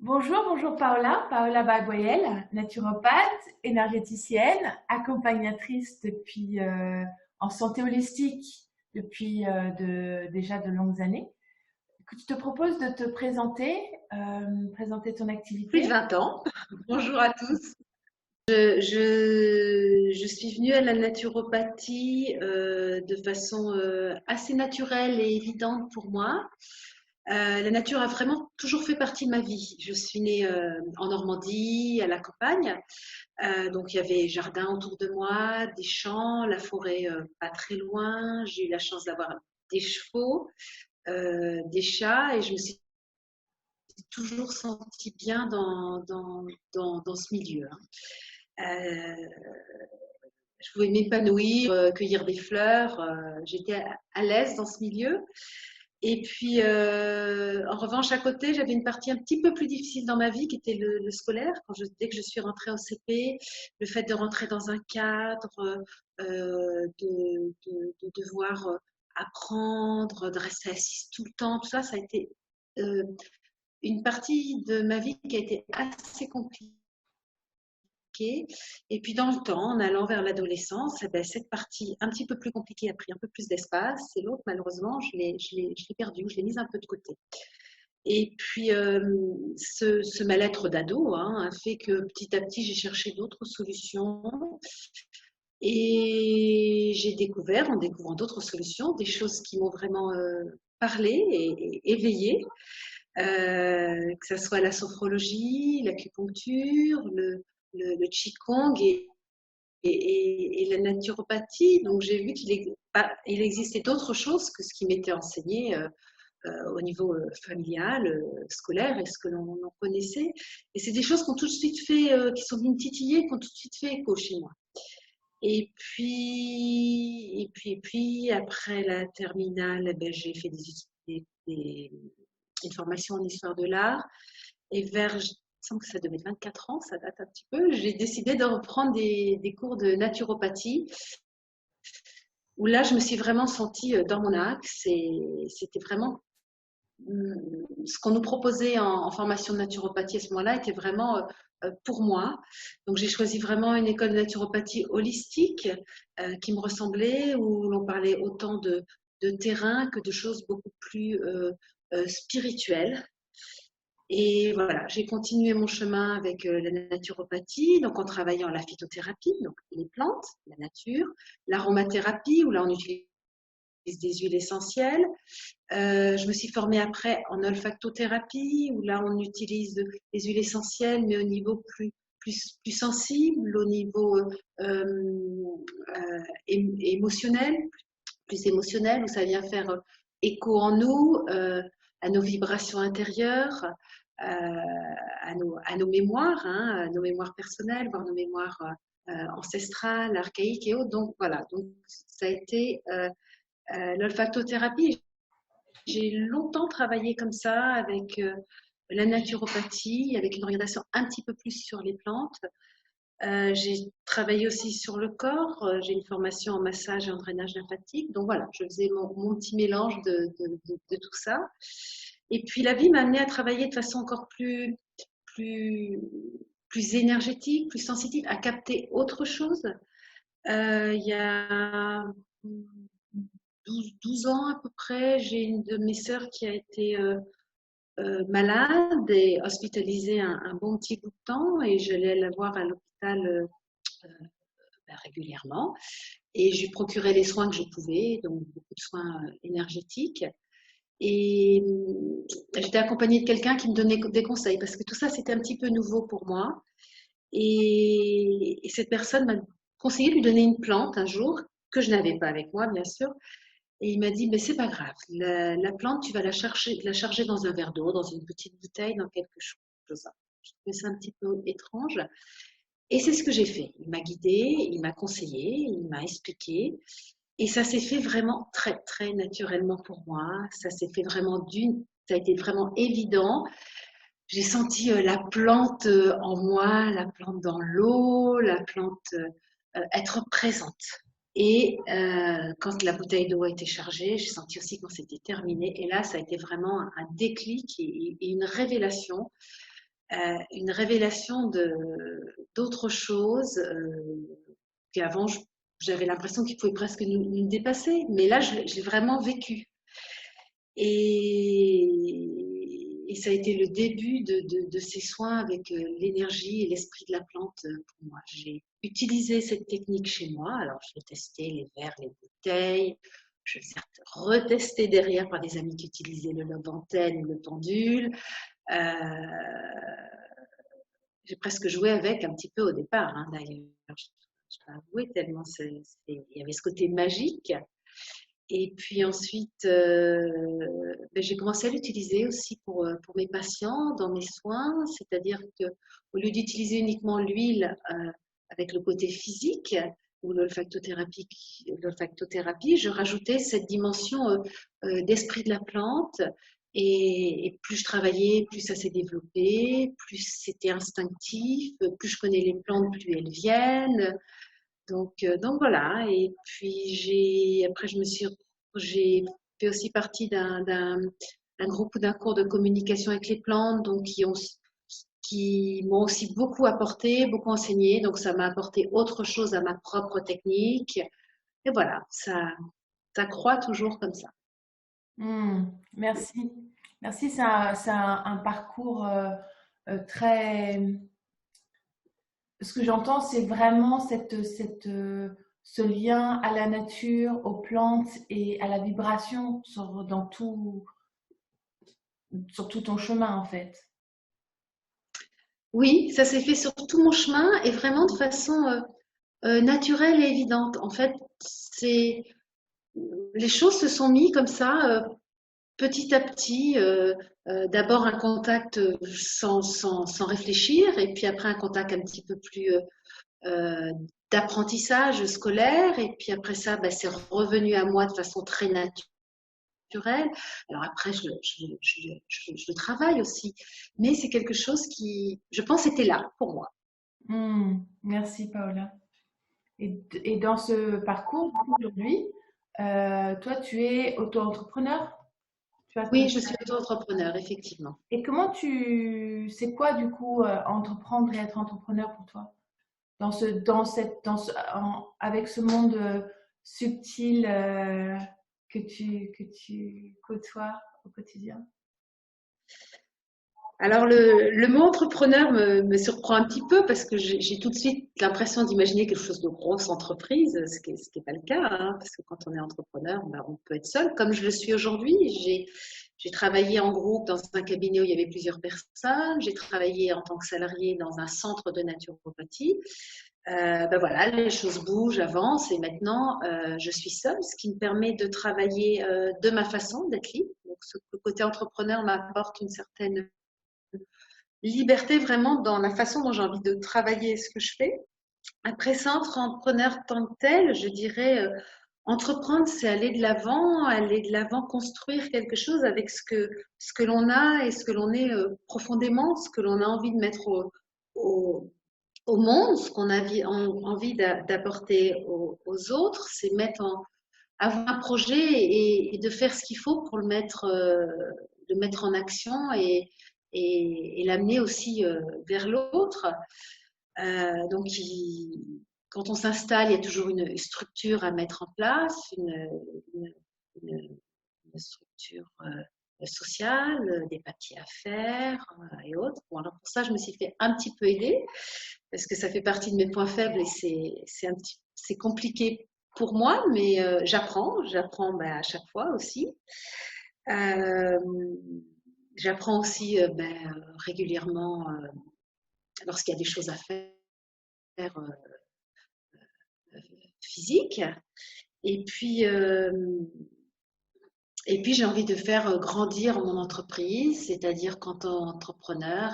Bonjour Paola Bagoyel, naturopathe, énergéticienne, accompagnatrice depuis en santé holistique depuis déjà de longues années. Écoute, je te propose de te présenter ton Plus de activité. 20 ans. Bonjour à tous. Je suis venue à la naturopathie de façon assez naturelle et évidente pour moi. La nature a vraiment toujours fait partie de ma vie. Je suis née en Normandie, à la campagne. Donc il y avait jardin autour de moi, des champs, la forêt pas très loin. J'ai eu la chance d'avoir des chevaux, des chats et je me suis toujours sentie bien dans ce milieu, hein. Je pouvais m'épanouir, cueillir des fleurs. J'étais à l'aise dans ce milieu. Et puis, en revanche, à côté, j'avais une partie un petit peu plus difficile dans ma vie, qui était le scolaire. Dès que je suis rentrée au CP, le fait de rentrer dans un cadre, de devoir apprendre, de rester assise tout le temps, tout ça, ça a été euh, une partie de ma vie qui a été assez compliquée. Et puis dans le temps, en allant vers l'adolescence, eh ben, cette partie un petit peu plus compliquée a pris un peu plus d'espace et l'autre, malheureusement, je l'ai perdue, je l'ai mise un peu de côté. Et puis ce mal-être d'ado, hein, a fait que petit à petit, j'ai cherché d'autres solutions et j'ai découvert, en découvrant d'autres solutions, des choses qui m'ont vraiment parlé et éveillée, que ce soit la sophrologie, l'acupuncture, le qigong et la naturopathie. Donc j'ai vu il existait d'autres choses que ce qui m'était enseigné au niveau familial, scolaire et ce que l'on connaissait. Et c'est des choses qui ont tout de suite fait, qui sont venues me titiller, qui ont tout de suite fait écho chez moi. Et puis, après la terminale, eh ben, j'ai fait une formation en histoire de l'art. Et je sens que ça devait être 24 ans, ça date un petit peu, j'ai décidé de reprendre des cours de naturopathie, où là, je me suis vraiment sentie dans mon axe. Et c'était vraiment ce qu'on nous proposait en formation de naturopathie à ce moment-là était vraiment pour moi. Donc j'ai choisi vraiment une école de naturopathie holistique qui me ressemblait, où l'on parlait autant de terrain que de choses beaucoup plus spirituelles. Et voilà, j'ai continué mon chemin avec la naturopathie, donc en travaillant la phytothérapie, donc les plantes, la nature, l'aromathérapie, où là on utilise des huiles essentielles. Je me suis formée après en olfactothérapie, où là on utilise des huiles essentielles, mais au niveau plus sensible, au niveau émotionnel, plus émotionnel, où ça vient faire écho en nous, à nos vibrations intérieures, à nos mémoires, hein, à nos mémoires personnelles, voire nos mémoires ancestrales, archaïques et autres. Donc voilà, donc ça a été l'olfactothérapie. J'ai longtemps travaillé comme ça avec la naturopathie, avec une orientation un petit peu plus sur les plantes. J'ai travaillé aussi sur le corps. J'ai une formation en massage et en drainage lymphatique. Donc voilà, je faisais mon petit mélange de tout ça. Et puis la vie m'a amené à travailler de façon encore plus, plus énergétique, plus sensitive, à capter autre chose. Il y a 12 ans à peu près, j'ai une de mes sœurs qui a été malade et hospitalisée un bon petit bout de temps, et j'allais la voir à l'hôpital régulièrement, et je lui procurais les soins que je pouvais, donc beaucoup de soins énergétiques. Et j'étais accompagnée de quelqu'un qui me donnait des conseils parce que tout ça c'était un petit peu nouveau pour moi. Et cette personne m'a conseillé de lui donner une plante un jour que je n'avais pas avec moi, bien sûr. Et il m'a dit, mais c'est pas grave, la plante, tu vas la charger dans un verre d'eau, dans une petite bouteille, dans quelque chose. Je trouvais ça un petit peu étrange. Et c'est ce que j'ai fait. Il m'a guidée, il m'a conseillé, il m'a expliqué. Et ça s'est fait vraiment très, très naturellement pour moi. Ça a été vraiment évident. J'ai senti la plante en moi, la plante dans l'eau, la plante être présente. Et quand la bouteille d'eau a été chargée, j'ai senti aussi quand c'était terminé. Et là, ça a été vraiment un déclic et une révélation une révélation d'autres choses qu'avant, j'avais l'impression qu'ils pouvaient presque nous dépasser. Mais là, je l'ai vraiment vécu. Et ça a été le début de ces soins avec l'énergie et l'esprit de la plante pour moi. J'ai utilisé cette technique chez moi. Alors, j'ai testé les verres, les bouteilles. Je vais certes retester derrière par des amis qui utilisaient le love-antenne ou le pendule. J'ai presque joué avec un petit peu au départ, hein, d'ailleurs. Je dois avouer, tellement il y avait ce côté magique. Et puis ensuite, j'ai commencé à l'utiliser aussi pour mes patients dans mes soins, c'est-à-dire que au lieu d'utiliser uniquement l'huile avec le côté physique ou l'olfactothérapie, je rajoutais cette dimension d'esprit de la plante. Et plus je travaillais, plus ça s'est développé, plus c'était instinctif, plus je connais les plantes, plus elles viennent. Donc voilà. Et puis après j'ai fait aussi partie d'un groupe ou d'un cours de communication avec les plantes, donc qui m'ont aussi beaucoup apporté, beaucoup enseigné. Donc ça m'a apporté autre chose à ma propre technique. Et voilà, ça croît toujours comme ça. Merci. Merci, c'est un parcours très... Ce que j'entends, c'est vraiment ce lien à la nature, aux plantes et à la vibration sur tout ton chemin, en fait. Oui, ça s'est fait sur tout mon chemin et vraiment de façon naturelle et évidente. En fait, les choses se sont mises comme ça, petit à petit. D'abord un contact sans réfléchir, et puis après un contact un petit peu plus euh, d'apprentissage scolaire, et puis après ça, c'est revenu à moi de façon très naturelle. Alors après, je le travaille aussi, mais c'est quelque chose qui, je pense, était là pour moi. Merci, Paola. Et dans ce parcours, aujourd'hui, toi, tu es auto-entrepreneur? Oui, je suis auto-entrepreneur, effectivement. Et c'est quoi du coup entreprendre et être entrepreneur pour toi? Avec ce monde subtil que tu côtoies au quotidien? Alors, le mot entrepreneur me surprend un petit peu parce que j'ai tout de suite l'impression d'imaginer quelque chose de grosse entreprise, ce qui est pas le cas, hein, parce que quand on est entrepreneur, on peut être seul, comme je le suis aujourd'hui. J'ai travaillé en groupe dans un cabinet où il y avait plusieurs personnes. J'ai travaillé en tant que salarié dans un centre de naturopathie. Voilà, les choses bougent, avancent, et maintenant je suis seule, ce qui me permet de travailler de ma façon, d'être libre. Donc, le côté entrepreneur m'apporte une certaine liberté vraiment dans la façon dont j'ai envie de travailler ce que je fais. Après ça, entrepreneur tant que tel, je dirais, entreprendre, c'est aller de l'avant, construire quelque chose avec ce que l'on a et ce que l'on est profondément, ce que l'on a envie de mettre au, au monde, ce qu'on a envie d'apporter aux autres, c'est avoir un projet et de faire ce qu'il faut pour le mettre en action et l'amener aussi vers l'autre. Donc, quand on s'installe, il y a toujours une structure à mettre en place, une, une structure sociale, des papiers à faire et autres. Bon, alors pour ça, je me suis fait un petit peu aider parce que ça fait partie de mes points faibles et c'est compliqué pour moi, mais j'apprends à chaque fois aussi. Euh, J'apprends aussi régulièrement lorsqu'il y a des choses à faire physiques. Et puis, euh, et puis j'ai envie de faire grandir mon entreprise, c'est-à-dire qu'en tant qu'entrepreneur,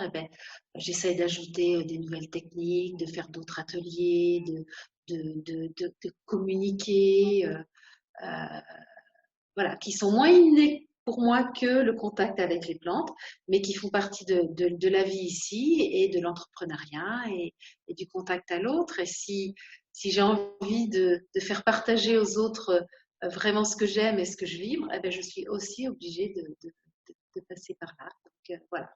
j'essaie d'ajouter des nouvelles techniques, de faire d'autres ateliers, de communiquer, voilà, qui sont moins innés pour moi que le contact avec les plantes, mais qui font partie de la vie ici et de l'entrepreneuriat et du contact à l'autre. Et si j'ai envie de faire partager aux autres vraiment ce que j'aime et ce que je vibre, je suis aussi obligée de passer par là. Donc, voilà.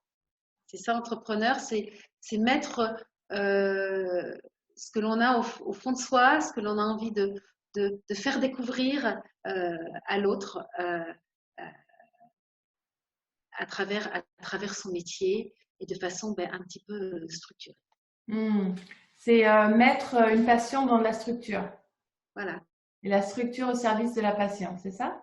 C'est ça, entrepreneur, c'est mettre ce que l'on a au fond de soi, ce que l'on a envie de faire découvrir à l'autre à travers son métier et de façon un petit peu structurée. C'est mettre une passion dans de la structure. Voilà. Et la structure au service de la passion, c'est ça?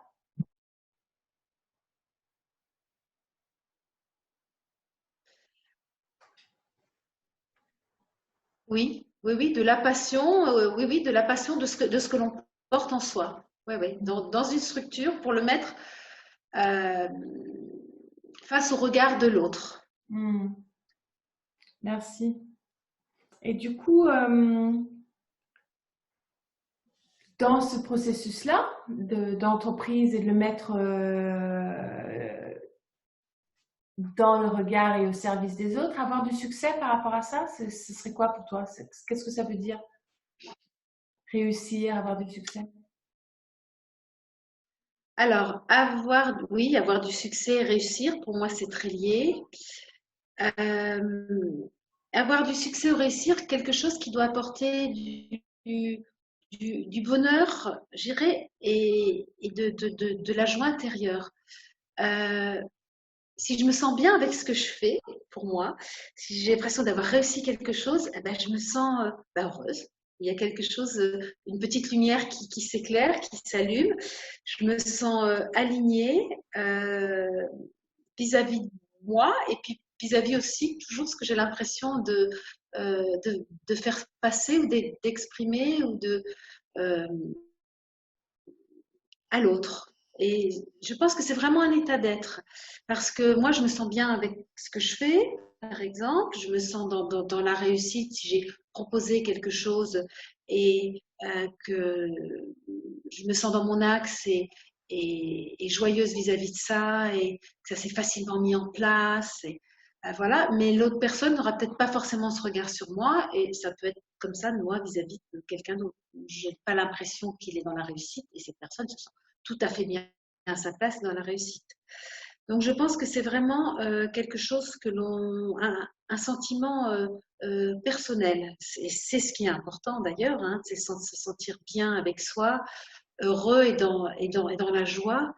Oui, oui, oui, de la passion, oui, oui, de la passion de ce que l'on porte en soi. Oui, oui, dans une structure pour le mettre euh, face au regard de l'autre. Merci. Et du coup, dans ce processus-là d'entreprise et de le mettre dans le regard et au service des autres, avoir du succès par rapport à ça, ce serait quoi pour toi? Qu'est-ce que ça veut dire? Réussir, avoir du succès? Alors, avoir du succès et réussir, pour moi, c'est très lié. Avoir du succès ou réussir, quelque chose qui doit apporter du bonheur, j'irais, et de la joie intérieure. Si je me sens bien avec ce que je fais, pour moi, si j'ai l'impression d'avoir réussi quelque chose, eh ben, je me sens heureuse. Il y a quelque chose, une petite lumière qui s'éclaire, qui s'allume. Je me sens alignée vis-à-vis de moi et puis vis-à-vis aussi toujours ce que j'ai l'impression de faire passer ou d'exprimer ou euh, à l'autre. Et je pense que c'est vraiment un état d'être. Parce que moi, je me sens bien avec ce que je fais, par exemple. Je me sens dans la réussite si j'ai proposé quelque chose et que je me sens dans mon axe et joyeuse vis-à-vis de ça et que ça s'est facilement mis en place. Et, voilà. Mais l'autre personne n'aura peut-être pas forcément ce regard sur moi et ça peut être comme ça, moi, vis-à-vis de quelqu'un d'autre. Je n'ai pas l'impression qu'il est dans la réussite et cette personne se sent tout à fait bien à sa place dans la réussite. Donc je pense que c'est vraiment quelque chose un sentiment personnel. C'est ce qui est important d'ailleurs, hein, c'est se sentir bien avec soi, heureux et dans la joie.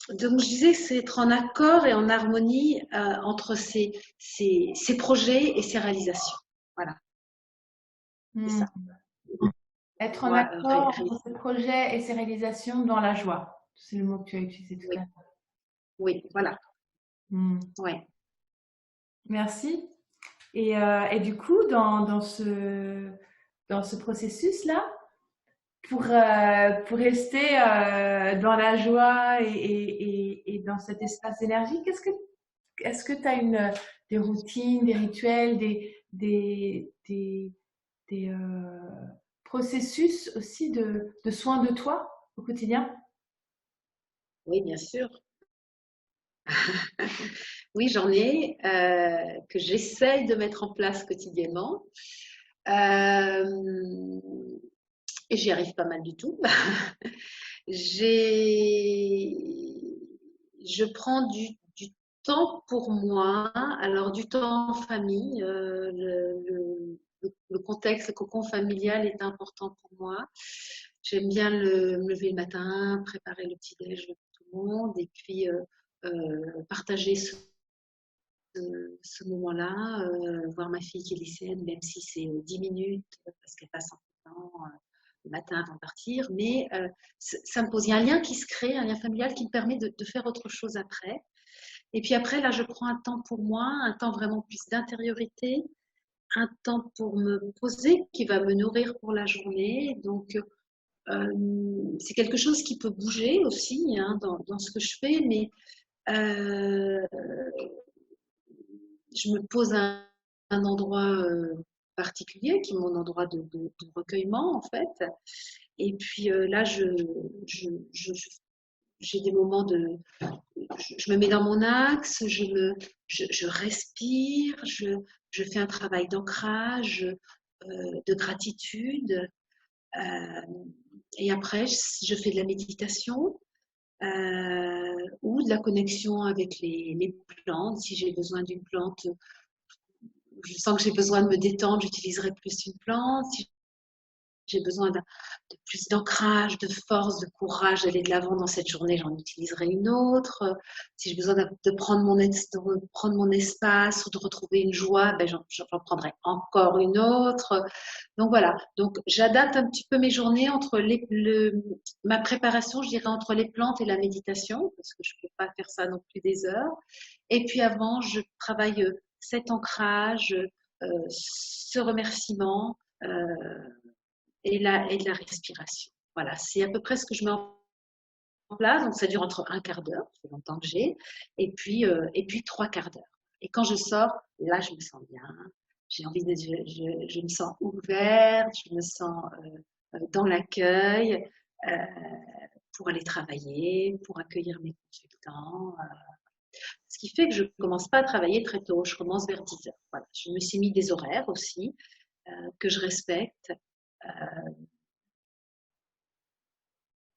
Donc je disais, c'est être en accord et en harmonie entre ses projets et ses réalisations. Voilà, c'est ça. Être en accord entre ses projets et ses réalisations dans la joie. C'est le mot que tu as utilisé tout à l'heure. Oui, voilà. Ouais. Merci. Et du coup, dans ce processus-là, pour rester dans la joie et dans cet espace d'énergie, est-ce que tu as des routines, des rituels, des processus aussi de soins de toi au quotidien? Oui, bien sûr. Oui, j'en ai que j'essaye de mettre en place quotidiennement. Et j'y arrive pas mal du tout. Je prends du temps pour moi, alors du temps en famille. Le contexte, le cocon familial est important pour moi. J'aime bien me lever le matin, préparer le petit-déj pour tout le monde et puis partager ce moment-là, voir ma fille qui est lycéenne, même si c'est 10 minutes, parce qu'elle passe un peu de temps le matin avant de partir, mais ça me pose, il y a un lien qui se crée, un lien familial qui me permet de faire autre chose après. Et puis après, là, je prends un temps pour moi, un temps vraiment plus d'intériorité, un temps pour me poser, qui va me nourrir pour la journée. Donc, c'est quelque chose qui peut bouger aussi hein, dans ce que je fais, mais je me pose à un endroit particulier, qui est mon endroit de recueillement en fait. Et puis là, j'ai des moments je me mets dans mon axe, je respire, je fais un travail d'ancrage, de gratitude. Et après, je fais de la méditation. ou de la connexion avec les plantes. Si j'ai besoin d'une plante, je sens que j'ai besoin de me détendre, j'utiliserai plus une plante. Si j'ai besoin de plus d'ancrage, de force, de courage d'aller de l'avant dans cette journée, j'en utiliserai une autre. Si j'ai besoin de prendre mon espace ou de retrouver une joie, ben j'en prendrai encore une autre. Donc voilà, donc j'adapte un petit peu mes journées entre ma préparation, je dirais, entre les plantes et la méditation, parce que je ne peux pas faire ça non plus des heures. Et puis avant, je travaille cet ancrage, ce remerciement. Et de la respiration. Voilà, c'est à peu près ce que je mets en place. Donc, ça dure entre un quart d'heure, c'est longtemps que j'ai, et puis 3 quarts d'heure. Et quand je sors, là, je me sens bien. J'ai envie je me sens ouverte, je me sens dans l'accueil euh, pour aller travailler, pour accueillir mes consultants. Ce qui fait que je ne commence pas à travailler très tôt, je commence vers 10 heures. Voilà. Je me suis mis des horaires aussi que je respecte.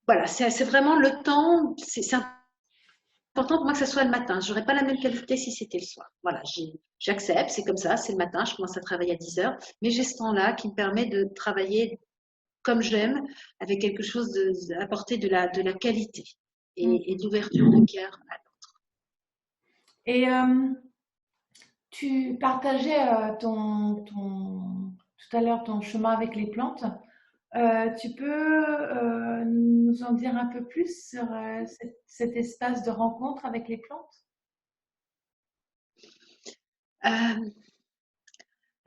Voilà, c'est vraiment le temps, c'est important pour moi que ce soit le matin. Je n'aurais pas la même qualité si c'était le soir. Voilà, j'accepte, c'est comme ça, c'est le matin, je commence à travailler à 10 heures, mais j'ai ce temps-là qui me permet de travailler comme j'aime, avec quelque chose d'apporter de la qualité et de l'ouverture de cœur. Et tu partageais tout à l'heure ton chemin avec les plantes. Tu peux nous en dire un peu plus sur cet espace de rencontre avec les plantes? Euh,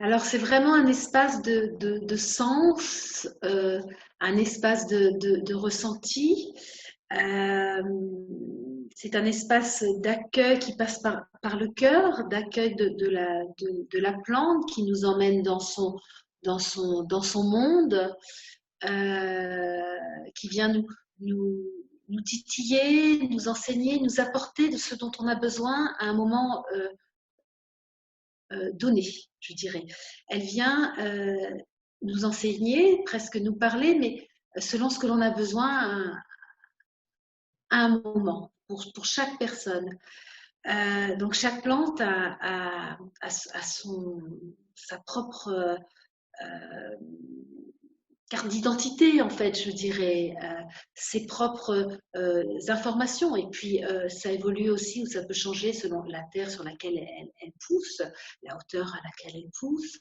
alors, c'est vraiment un espace de sens, un espace de ressenti. Euh, c'est un espace d'accueil qui passe par le cœur, d'accueil de la plante qui nous emmène dans son monde, qui vient nous titiller, nous enseigner, nous apporter de ce dont on a besoin à un moment donné, je dirais. Elle vient nous enseigner, presque nous parler, mais selon ce que l'on a besoin à un moment, pour chaque personne. Donc chaque plante a sa propre carte d'identité, en fait, je dirais, ses propres informations. Et puis, ça évolue aussi, ou ça peut changer selon la terre sur laquelle elle pousse, la hauteur à laquelle elle pousse.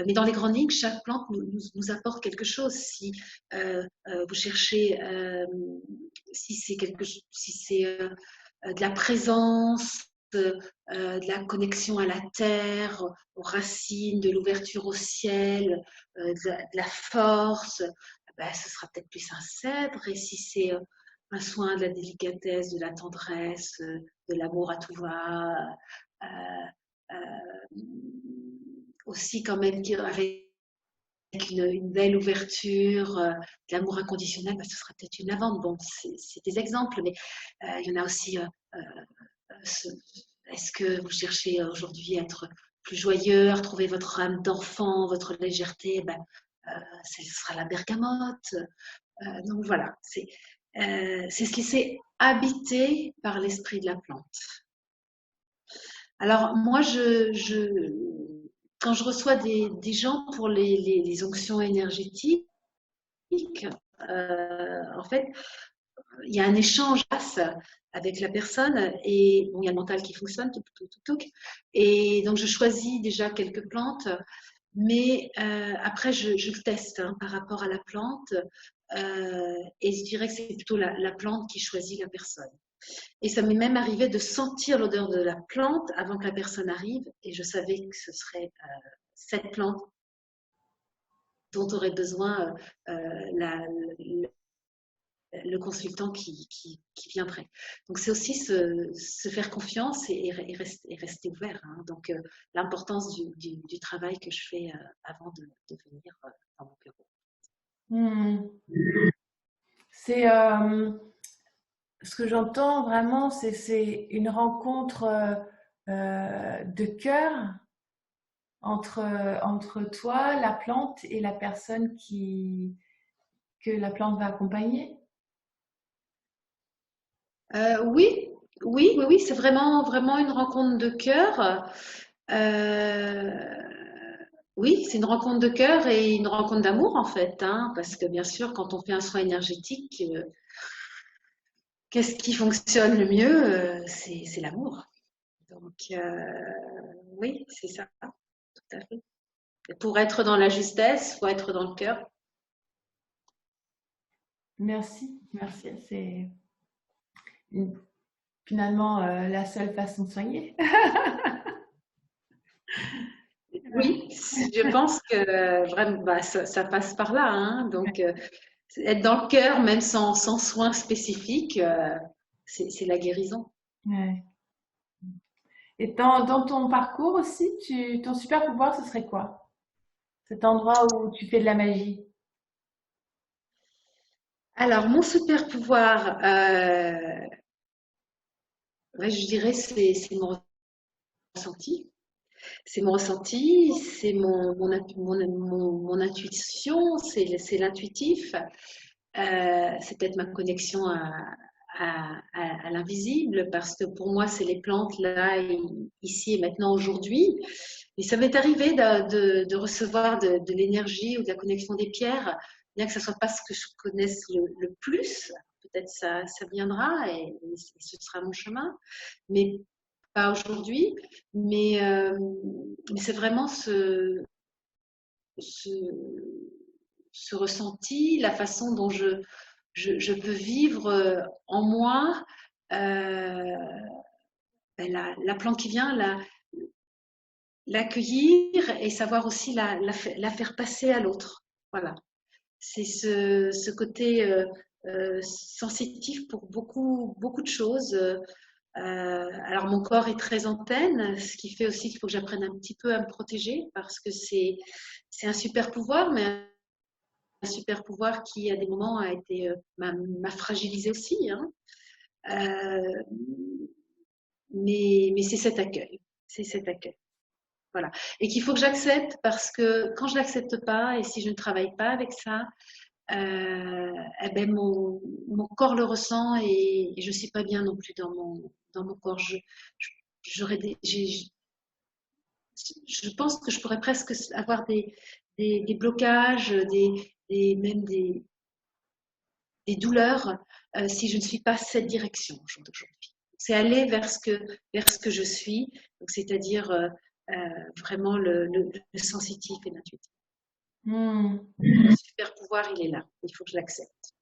Mais dans les grandes lignes, chaque plante nous apporte quelque chose. Si vous cherchez, si c'est de la présence, de la connexion à la terre, aux racines, de l'ouverture au ciel, de la force, ben, ce sera peut-être plus un cèdre. Et si c'est un soin de la délicatesse, de la tendresse, de l'amour à tout va, euh, euh, aussi quand même avec une belle ouverture, de l'amour inconditionnel, ben, ce sera peut-être une lavande. Bon, c'est des exemples, mais il y en a aussi. Est-ce que vous cherchez aujourd'hui à être plus joyeux, à retrouver votre âme d'enfant, votre légèreté? Ben, ce sera la bergamote. Donc voilà, c'est se laisser habiter par l'esprit de la plante. Alors moi, quand je reçois des gens pour les onctions énergétiques, en fait, il y a un échange avec la personne et bon, il y a le mental qui fonctionne, et donc je choisis déjà quelques plantes, mais après je le teste par rapport à la plante et je dirais que c'est plutôt la plante qui choisit la personne. Et ça m'est même arrivé de sentir l'odeur de la plante avant que la personne arrive et je savais que ce serait cette plante dont aurait besoin le consultant qui viendrait. Donc, c'est aussi se faire confiance et rester ouvert. Hein. Donc, l'importance du travail que je fais avant de venir dans mon bureau. C'est ce que j'entends vraiment, c'est une rencontre de cœur entre toi, la plante et la personne que la plante va accompagner. Oui, oui, c'est vraiment, vraiment une rencontre de cœur. Euh, oui, c'est une rencontre de cœur et une rencontre d'amour en fait, hein, parce que bien sûr, quand on fait un soin énergétique, qu'est-ce qui fonctionne le mieux? C'est l'amour. Donc, oui, c'est ça, tout à fait. Et pour être dans la justesse, il faut être dans le cœur. Merci, merci. C'est finalement la seule façon de soigner. Oui, je pense que vraiment, bah, ça passe par là, hein. Donc, être dans le cœur, même sans soins spécifiques, c'est la guérison. Ouais. Et dans ton parcours aussi, ton super pouvoir, ce serait quoi? Cet endroit où tu fais de la magie. Alors, mon super pouvoir, ouais, je dirais, c'est mon ressenti. C'est mon ressenti, c'est mon intuition, c'est l'intuitif. C'est peut-être ma connexion à l'invisible, parce que pour moi, c'est les plantes là, ici et maintenant, aujourd'hui. Et ça m'est arrivé de recevoir de l'énergie ou de la connexion des pierres, bien que ce ne soit pas ce que je connaisse le plus. Peut-être ça viendra et ce sera mon chemin, mais pas aujourd'hui. Mais c'est vraiment ce, ce ressenti, la façon dont je peux vivre en moi la plante qui vient, l'accueillir et savoir aussi la faire passer à l'autre. Voilà. C'est ce côté sensitif pour beaucoup, beaucoup de choses. Alors mon corps est très antenne, ce qui fait aussi qu'il faut que j'apprenne un petit peu à me protéger parce que c'est un super pouvoir, mais un super pouvoir qui à des moments m'a fragilisé aussi, hein. Euh, mais c'est cet accueil, c'est cet accueil. Voilà. Et qu'il faut que j'accepte parce que quand je l'accepte pas et si je ne travaille pas avec ça, eh ben mon corps le ressent et je suis pas bien non plus dans mon corps. J'aurais je pense que je pourrais presque avoir des blocages, même des douleurs si je ne suis pas cette direction au jour d'aujourd'hui. C'est aller vers ce que je suis, c'est-à-dire vraiment le sensitif et l'intuitif. Hmm. Le super pouvoir, il est là. Il faut que je l'accepte.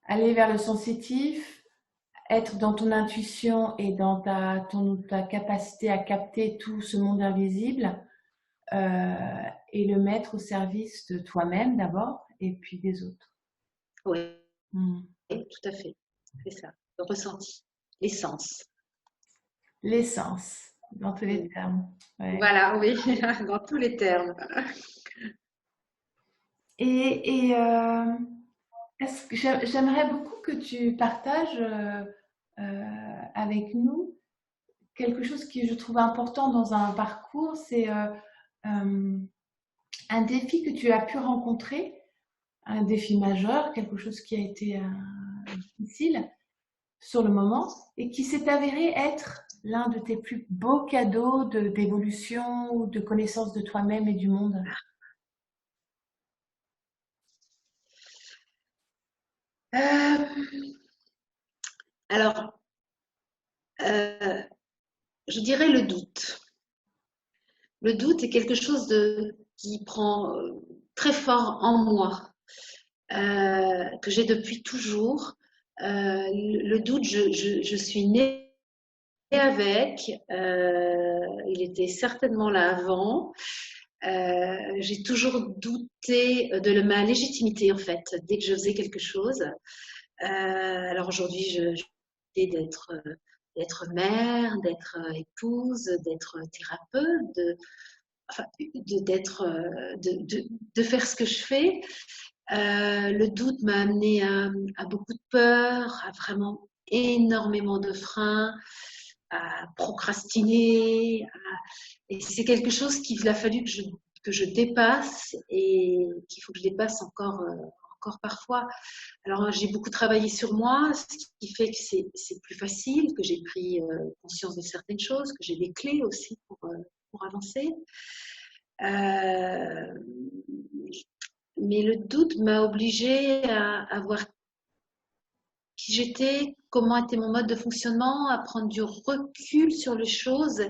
Aller vers le sensitif, être dans ton intuition et dans ta capacité à capter tout ce monde invisible et le mettre au service de toi-même d'abord et puis des autres. Oui, Hmm. tout à fait. C'est ça. Le ressenti, l'essence. L'essence, dans tous les termes. Ouais. Voilà, oui, dans tous les termes. Et est-ce que j'aimerais beaucoup que tu partages avec nous quelque chose qui je trouve important dans un parcours, c'est euh, un défi que tu as pu rencontrer, un défi majeur, quelque chose qui a été difficile sur le moment et qui s'est avéré être l'un de tes plus beaux cadeaux d'évolution ou de connaissance de toi-même et du monde. Euh, alors, euh, je dirais le doute. Le doute est quelque chose qui prend très fort en moi, que j'ai depuis toujours. Le doute, je suis née avec. Il était certainement là avant. J'ai toujours douté de ma légitimité, en fait, dès que je faisais quelque chose. Alors aujourd'hui, je d'être mère, d'être épouse, d'être thérapeute, enfin, de faire ce que je fais. Le doute m'a amené à beaucoup de peur, à vraiment énormément de freins, à procrastiner. Et c'est quelque chose qu'il a fallu que je dépasse et qu'il faut que je dépasse encore parfois. Alors, j'ai beaucoup travaillé sur moi, ce qui fait que c'est plus facile, que j'ai pris conscience de certaines choses, que j'ai des clés aussi pour avancer. Mais le doute m'a obligée à voir qui j'étais, comment était mon mode de fonctionnement, à prendre du recul sur les choses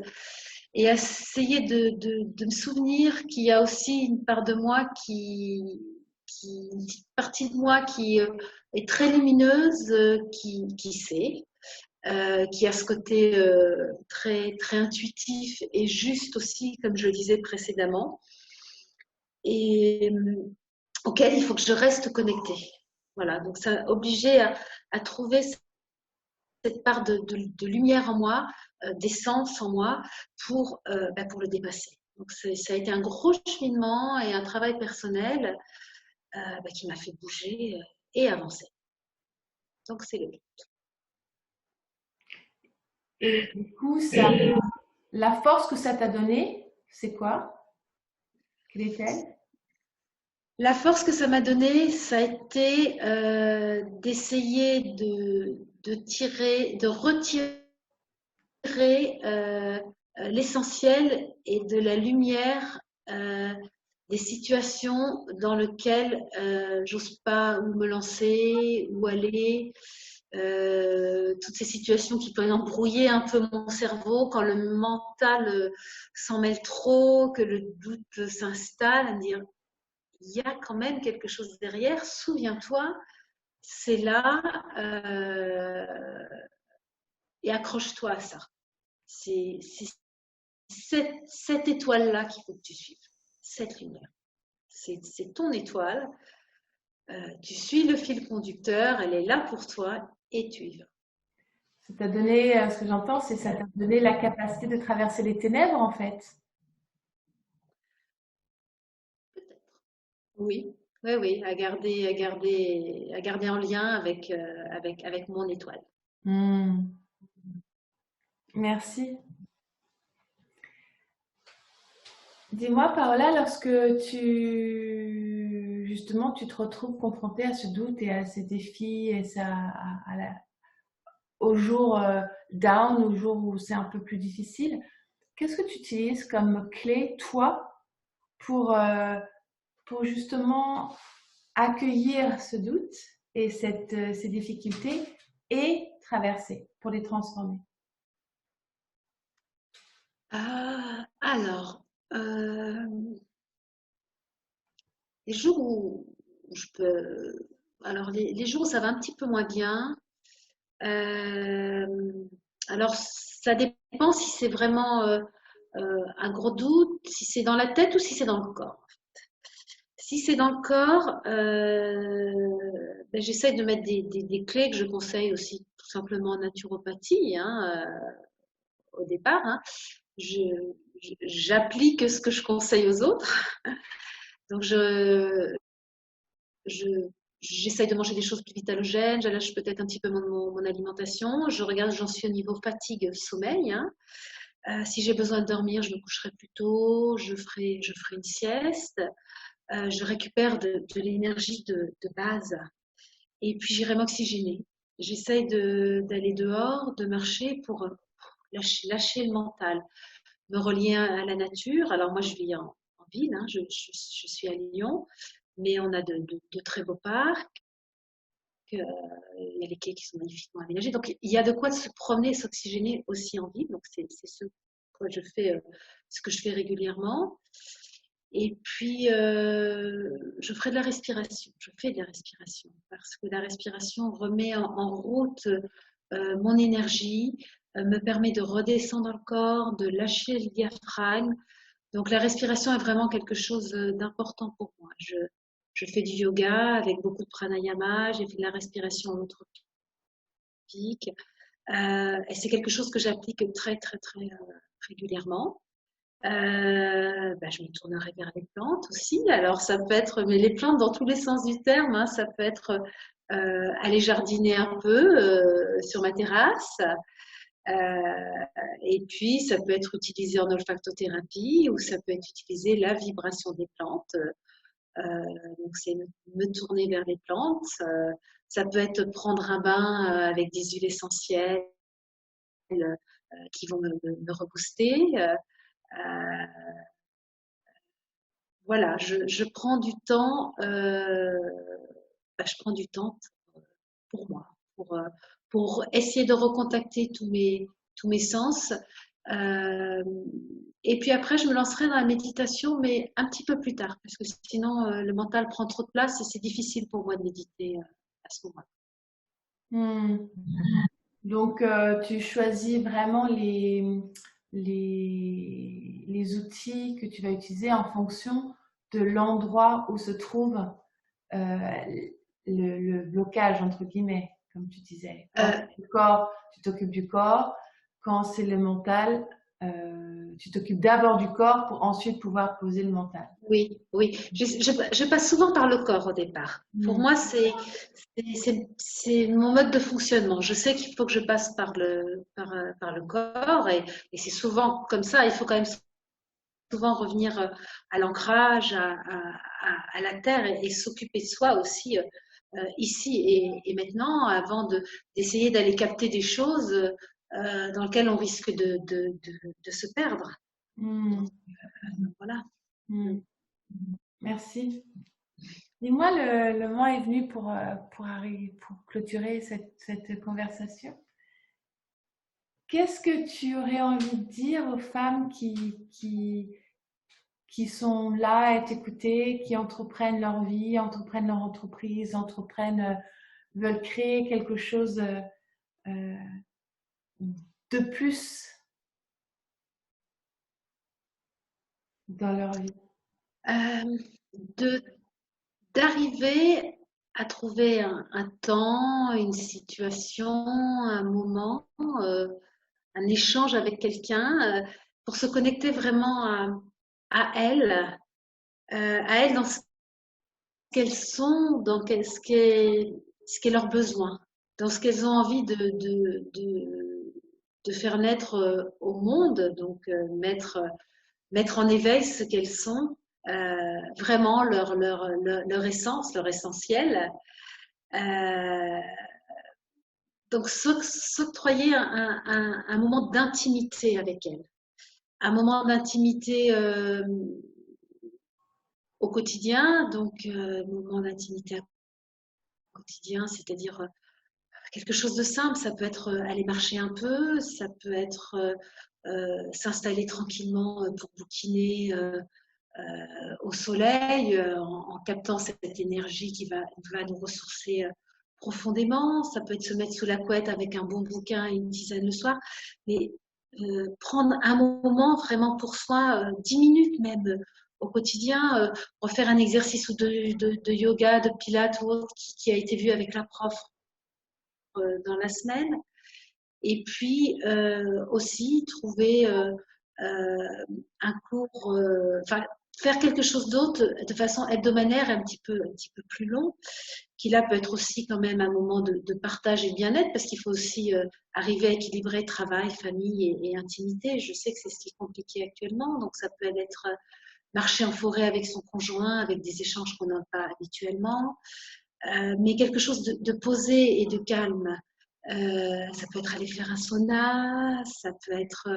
et à essayer de me souvenir qu'il y a aussi une part de moi une petite partie de moi qui est très lumineuse, qui sait, qui a ce côté très, très intuitif et juste aussi, comme je le disais précédemment, et auquel il faut que je reste connectée. Voilà, donc ça m'a obligée à trouver cette part de lumière en moi, d'essence en moi pour le dépasser. Donc ça a été un gros cheminement et un travail personnel qui m'a fait bouger et avancer. Donc c'est le but. Et du coup, la force que ça t'a donnée, c'est quoi? Quelle est-elle? La force que ça m'a donnée, ça a été d'essayer de retirer l'essentiel et de la lumière des situations dans lesquelles j'ose pas ou me lancer ou aller. Toutes ces situations qui peuvent embrouiller un peu mon cerveau quand le mental s'en mêle trop, que le doute s'installe, à me dire il y a quand même quelque chose derrière, souviens-toi, c'est là et accroche-toi à ça. C'est cette étoile-là qu'il faut que tu suives, cette lumière. C'est ton étoile, tu suis le fil conducteur, elle est là pour toi et tu y vas. Ça t'a donné, ce que j'entends, c'est ça t'a donné la capacité de traverser les ténèbres, en fait. Peut-être. Oui, oui, oui, à garder en lien avec mon étoile. Merci. Dis-moi, Paola, lorsque justement, tu te retrouves confrontée à ce doute et à ces défis et au jour down, au jour où c'est un peu plus difficile, qu'est-ce que tu utilises comme clé, toi, pour, euh, pour justement accueillir ce doute et ces difficultés et traverser, pour les transformer? Alors, les jours où je peux. Alors, les jours où ça va un petit peu moins bien, euh, alors ça dépend si c'est vraiment un gros doute, si c'est dans la tête ou si c'est dans le corps. Si c'est dans le corps, j'essaie de mettre des clés que je conseille aussi tout simplement en naturopathie, hein, au départ. Hein. J'applique ce que je conseille aux autres. Donc, j'essaye de manger des choses plus vitalogènes, j'allège peut-être un petit peu mon alimentation, je regarde, j'en suis au niveau fatigue, sommeil. Hein. Si j'ai besoin de dormir, je me coucherai plus tôt, je ferai une sieste, je récupère de l'énergie de base et puis j'irai m'oxygéner. J'essaye d'aller dehors, de marcher pour lâcher le mental, me relier à la nature. Alors moi, je vis en ville, hein, je suis à Lyon, mais on a de très beaux parcs. Il y a les quais qui sont magnifiquement aménagés. Donc, il y a de quoi se promener, s'oxygéner aussi en ville. Donc, c'est ce que je fais régulièrement. Et puis, je ferai de la respiration. Je fais de la respiration parce que la respiration remet en route mon énergie, me permet de redescendre dans le corps, de lâcher le diaphragme. Donc, la respiration est vraiment quelque chose d'important pour moi. Je fais du yoga avec beaucoup de pranayama, j'ai fait de la respiration holotropique. Et c'est quelque chose que j'applique très, très, très régulièrement. Je me tournerai vers les plantes aussi. Alors, ça peut être, mais les plantes dans tous les sens du terme, hein, ça peut être aller jardiner un peu sur ma terrasse. Et puis, ça peut être utilisé en olfactothérapie ou ça peut être utilisé la vibration des plantes Donc, c'est me tourner vers les plantes. Ça peut être prendre un bain avec des huiles essentielles qui vont me rebooster. Voilà, je prends du temps. Je prends du temps pour moi, pour essayer de recontacter tous mes sens. Euh, et puis après, je me lancerai dans la méditation, mais un petit peu plus tard, parce que sinon, le mental prend trop de place et c'est difficile pour moi de méditer à ce moment-là. Hmm. Donc, tu choisis vraiment les outils que tu vas utiliser en fonction de l'endroit où se trouve euh, le blocage, entre guillemets, comme tu disais. Quand Euh, c'est le corps, tu t'occupes du corps. Quand c'est le mental, tu t'occupes d'abord du corps pour ensuite pouvoir poser le mental. oui, oui. Je passe souvent par le corps au départ. Pour Hmm. moi, c'est mon mode de fonctionnement. Je sais qu'il faut que je passe par le corps et c'est souvent comme ça. Il faut quand même souvent revenir à l'ancrage, à la terre et s'occuper de soi aussi ici et maintenant avant d'essayer d'aller capter des choses dans lesquelles on risque de se perdre. Hmm. Donc, voilà. Hmm. Merci. Dis-moi, le moment est venu pour clôturer cette conversation. Qu'est-ce que tu aurais envie de dire aux femmes qui sont là à t'écouter, qui entreprennent leur vie, entreprennent leur entreprise, veulent créer quelque chose euh, de plus dans leur vie? Euh, de d'arriver à trouver un temps, une situation, un moment, un échange avec quelqu'un pour se connecter vraiment à elles dans ce qu'elles sont, ce qu'est leur besoin, dans ce qu'elles ont envie de faire naître au monde, donc mettre en éveil ce qu'elles sont, vraiment leur essence, leur essentiel. Euh, donc s'octroyer un moment d'intimité avec elles, un moment d'intimité au quotidien, donc moment d'intimité au quotidien, c'est-à-dire quelque chose de simple, ça peut être aller marcher un peu, ça peut être s'installer tranquillement pour bouquiner au soleil, en captant cette énergie qui va nous ressourcer profondément. Ça peut être se mettre sous la couette avec un bon bouquin et une tisane le soir, mais prendre un moment vraiment pour soi, 10 minutes même au quotidien, refaire un exercice ou de yoga, de pilates ou autre qui a été vu avec la prof dans la semaine. Et puis aussi trouver un cours, enfin faire quelque chose d'autre de façon hebdomadaire, un petit peu plus long, qui là peut être aussi quand même un moment de partage et de bien-être, parce qu'il faut aussi arriver à équilibrer travail, famille et intimité. Je sais que c'est ce qui est compliqué actuellement, donc ça peut être marcher en forêt avec son conjoint, avec des échanges qu'on n'a pas habituellement, mais quelque chose de posé et de calme. Ça peut être aller faire un sauna, ça peut être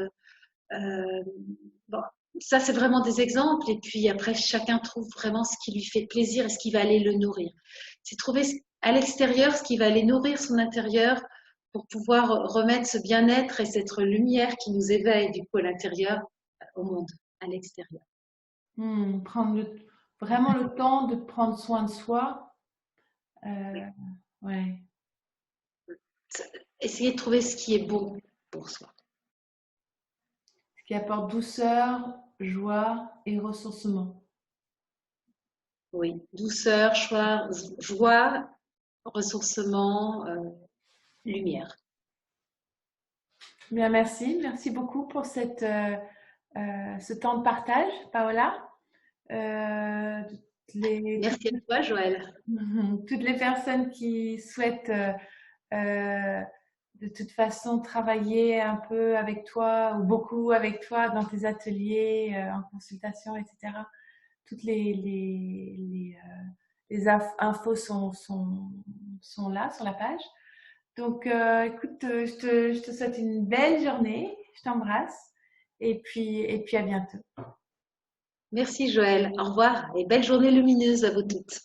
bon, ça c'est vraiment des exemples. Et puis après, chacun trouve vraiment ce qui lui fait plaisir et ce qui va aller le nourrir. C'est trouver à l'extérieur ce qui va aller nourrir son intérieur pour pouvoir remettre ce bien-être et cette lumière qui nous éveille du coup à l'intérieur au monde, à l'extérieur. Prendre vraiment le temps de prendre soin de soi. Oui. Ouais. Essayer de trouver ce qui est bon pour soi. Ce qui apporte douceur, joie et ressourcement. Oui, douceur, joie, ressourcement, lumière. Bien, merci. Merci beaucoup pour ce temps de partage, Paola. Toutes Merci à toi, Joël. toutes les personnes qui souhaitent euh, de toute façon travailler un peu avec toi ou beaucoup avec toi dans tes ateliers, en consultation, etc., toutes les infos sont là sur la page. Donc, écoute, je te souhaite une belle journée. Je t'embrasse. Et puis à bientôt. Merci Joël. Au revoir et belle journée lumineuse à vous toutes.